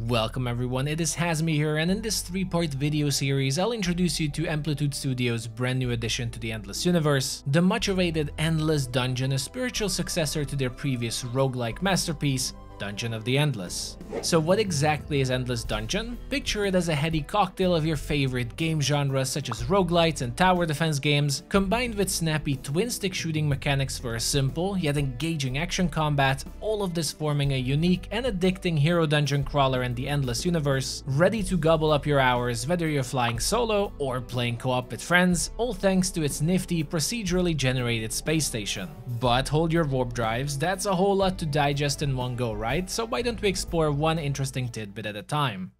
Welcome everyone, it is Hazmy here, and in this 3-part video series I'll introduce you to Amplitude Studios' brand new addition to the Endless universe, the much awaited Endless Dungeon, a spiritual successor to their previous roguelike masterpiece, Dungeon of the Endless. So what exactly is Endless Dungeon? Picture it as a heady cocktail of your favorite game genres such as roguelites and tower defense games, combined with snappy twin-stick shooting mechanics for a simple yet engaging action combat, all of this forming a unique and addicting hero dungeon crawler in the Endless universe, ready to gobble up your hours whether you're flying solo or playing co-op with friends, all thanks to its nifty procedurally generated space station. But hold your warp drives, that's a whole lot to digest in one go, right? So why don't we explore one interesting tidbit at a time.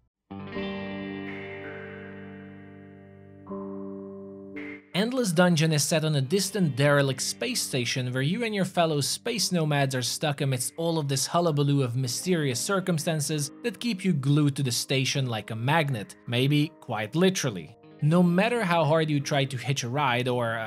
Endless Dungeon is set on a distant derelict space station where you and your fellow space nomads are stuck amidst all of this hullabaloo of mysterious circumstances that keep you glued to the station like a magnet, maybe quite literally. No matter how hard you try to hitch a ride or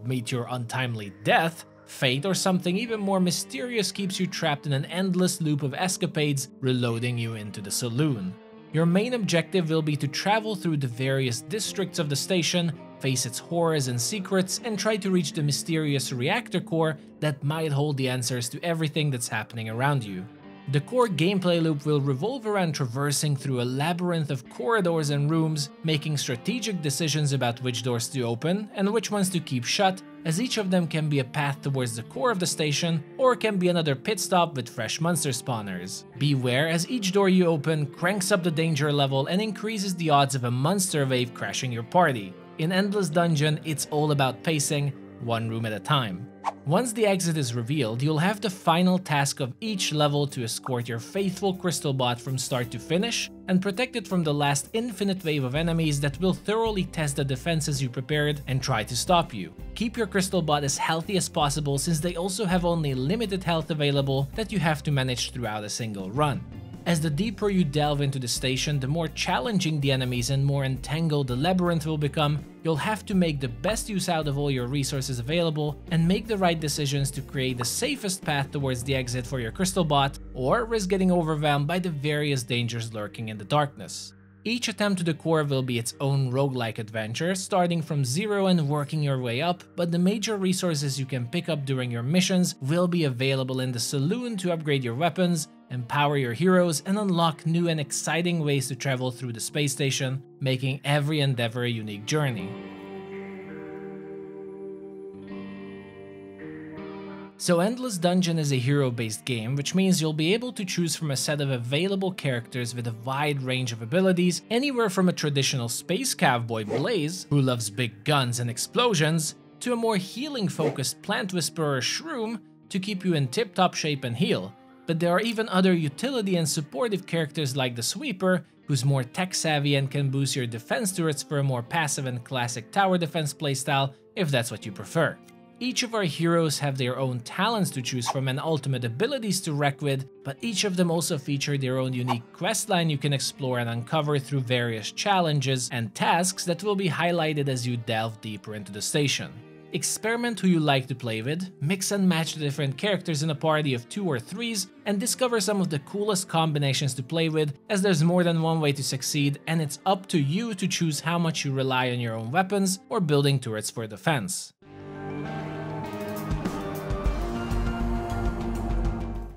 meet your untimely death, fate or something even more mysterious keeps you trapped in an endless loop of escapades, reloading you into the saloon. Your main objective will be to travel through the various districts of the station, face its horrors and secrets, and try to reach the mysterious reactor core that might hold the answers to everything that's happening around you. The core gameplay loop will revolve around traversing through a labyrinth of corridors and rooms, making strategic decisions about which doors to open and which ones to keep shut, as each of them can be a path towards the core of the station or can be another pit stop with fresh monster spawners. Beware, as each door you open cranks up the danger level and increases the odds of a monster wave crashing your party. In Endless Dungeon, it's all about pacing, one room at a time. Once the exit is revealed, you'll have the final task of each level to escort your faithful crystal bot from start to finish and protect it from the last infinite wave of enemies that will thoroughly test the defenses you prepared and try to stop you. Keep your crystal bot as healthy as possible, since they also have only limited health available that you have to manage throughout a single run. As the deeper you delve into the station, the more challenging the enemies and more entangled the labyrinth will become. You'll have to make the best use out of all your resources available and make the right decisions to create the safest path towards the exit for your crystal bot, or risk getting overwhelmed by the various dangers lurking in the darkness. Each attempt to the core will be its own roguelike adventure, starting from zero and working your way up, but the major resources you can pick up during your missions will be available in the saloon to upgrade your weapons, empower your heroes, and unlock new and exciting ways to travel through the space station, making every endeavor a unique journey. So Endless Dungeon is a hero-based game, which means you'll be able to choose from a set of available characters with a wide range of abilities, anywhere from a traditional space cowboy Blaze, who loves big guns and explosions, to a more healing-focused plant whisperer Shroom to keep you in tip-top shape and heal. But there are even other utility and supportive characters like the Sweeper, who's more tech-savvy and can boost your defense turrets for a more passive and classic tower defense playstyle, if that's what you prefer. Each of our heroes have their own talents to choose from and ultimate abilities to wreck with, but each of them also feature their own unique questline you can explore and uncover through various challenges and tasks that will be highlighted as you delve deeper into the station. Experiment who you like to play with, mix and match the different characters in a party of 2 or 3s, and discover some of the coolest combinations to play with, as there's more than one way to succeed, and it's up to you to choose how much you rely on your own weapons or building turrets for defense.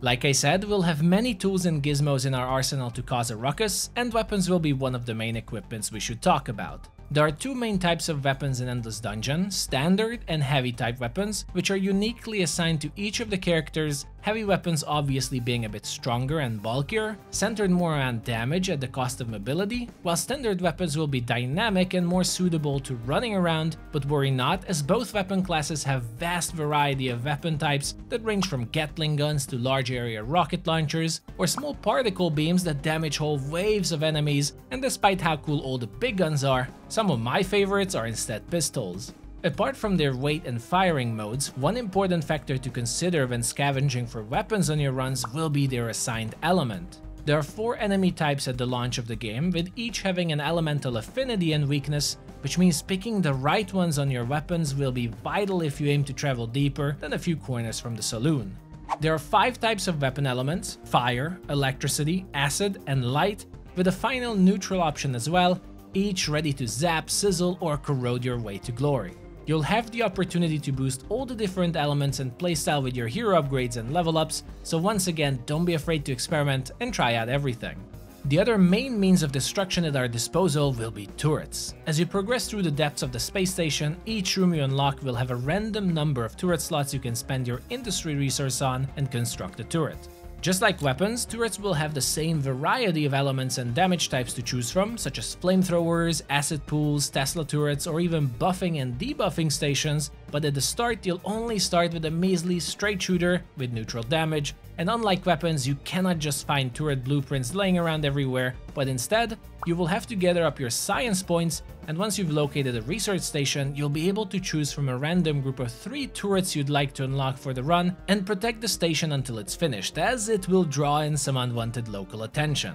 Like I said, we'll have many tools and gizmos in our arsenal to cause a ruckus, and weapons will be one of the main equipments we should talk about. There are 2 main types of weapons in Endless Dungeon, standard and heavy type weapons, which are uniquely assigned to each of the characters, heavy weapons obviously being a bit stronger and bulkier, centered more around damage at the cost of mobility, while standard weapons will be dynamic and more suitable to running around, but worry not, as both weapon classes have vast variety of weapon types that range from Gatling guns to large area rocket launchers, or small particle beams that damage whole waves of enemies, and despite how cool all the big guns are, some of my favorites are instead pistols. Apart from their weight and firing modes, one important factor to consider when scavenging for weapons on your runs will be their assigned element. There are 4 enemy types at the launch of the game, with each having an elemental affinity and weakness, which means picking the right ones on your weapons will be vital if you aim to travel deeper than a few corners from the saloon. There are 5 types of weapon elements: fire, electricity, acid, and light, with a final neutral option as well, each ready to zap, sizzle, or corrode your way to glory. You'll have the opportunity to boost all the different elements and playstyle with your hero upgrades and level ups, so once again, don't be afraid to experiment and try out everything. The other main means of destruction at our disposal will be turrets. As you progress through the depths of the space station, each room you unlock will have a random number of turret slots you can spend your industry resource on and construct a turret. Just like weapons, turrets will have the same variety of elements and damage types to choose from, such as flamethrowers, acid pools, Tesla turrets, or even buffing and debuffing stations, but at the start you'll only start with a measly straight shooter with neutral damage, and unlike weapons, you cannot just find turret blueprints laying around everywhere, but instead, you will have to gather up your science points, and once you've located a research station, you'll be able to choose from a random group of 3 turrets you'd like to unlock for the run, and protect the station until it's finished, as it will draw in some unwanted local attention.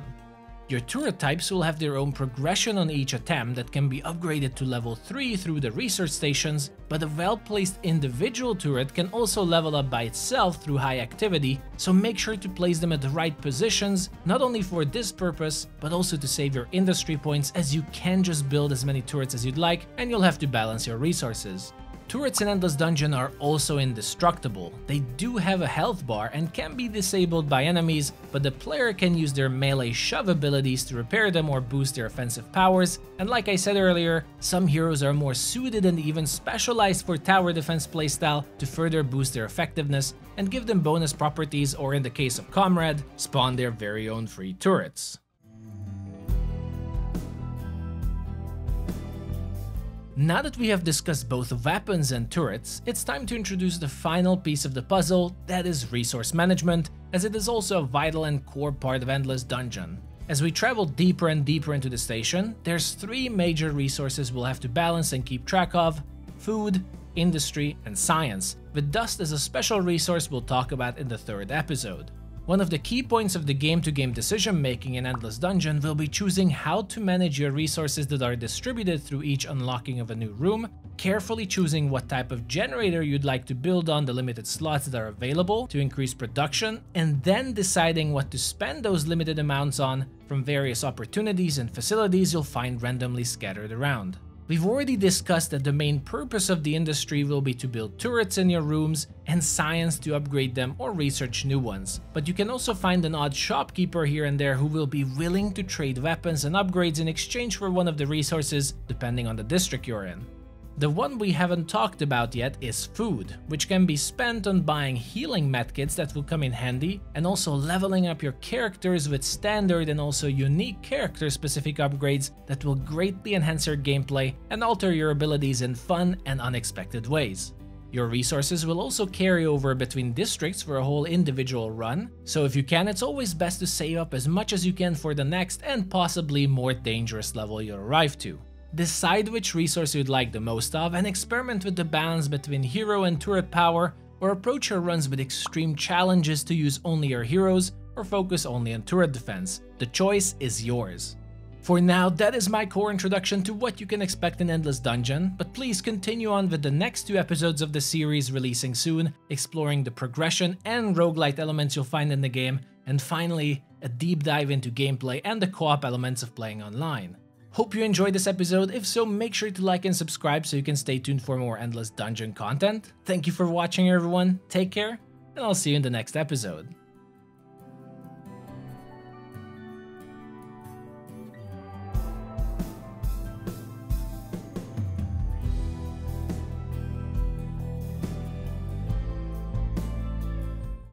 Your turret types will have their own progression on each attempt that can be upgraded to level 3 through the research stations, but a well-placed individual turret can also level up by itself through high activity, so make sure to place them at the right positions, not only for this purpose, but also to save your industry points, as you can just build as many turrets as you'd like and you'll have to balance your resources. Turrets in Endless Dungeon are also indestructible. They do have a health bar and can be disabled by enemies, but the player can use their melee shove abilities to repair them or boost their offensive powers, and like I said earlier, some heroes are more suited and even specialized for tower defense playstyle to further boost their effectiveness and give them bonus properties, or in the case of Comrade, spawn their very own free turrets. Now that we have discussed both weapons and turrets, it's time to introduce the final piece of the puzzle, that is resource management, as it is also a vital and core part of Endless Dungeon. As we travel deeper and deeper into the station, there's 3 major resources we'll have to balance and keep track of: food, industry, and science, with dust as a special resource we'll talk about in the 3rd episode. One of the key points of the game-to-game decision-making in Endless Dungeon will be choosing how to manage your resources that are distributed through each unlocking of a new room, carefully choosing what type of generator you'd like to build on the limited slots that are available to increase production, and then deciding what to spend those limited amounts on from various opportunities and facilities you'll find randomly scattered around. We've already discussed that the main purpose of the industry will be to build turrets in your rooms and science to upgrade them or research new ones, but you can also find an odd shopkeeper here and there who will be willing to trade weapons and upgrades in exchange for one of the resources, depending on the district you're in. The one we haven't talked about yet is food, which can be spent on buying healing medkits that will come in handy, and also leveling up your characters with standard and also unique character-specific upgrades that will greatly enhance your gameplay and alter your abilities in fun and unexpected ways. Your resources will also carry over between districts for a whole individual run, so if you can, it's always best to save up as much as you can for the next and possibly more dangerous level you'll arrive to. Decide which resource you'd like the most of and experiment with the balance between hero and turret power, or approach your runs with extreme challenges to use only your heroes or focus only on turret defense. The choice is yours. For now, that is my core introduction to what you can expect in Endless Dungeon, but please continue on with the next 2 episodes of the series releasing soon, exploring the progression and roguelite elements you'll find in the game, and finally, a deep dive into gameplay and the co-op elements of playing online. Hope you enjoyed this episode. If so, make sure to like and subscribe so you can stay tuned for more Endless Dungeon content. Thank you for watching everyone, take care, and I'll see you in the next episode.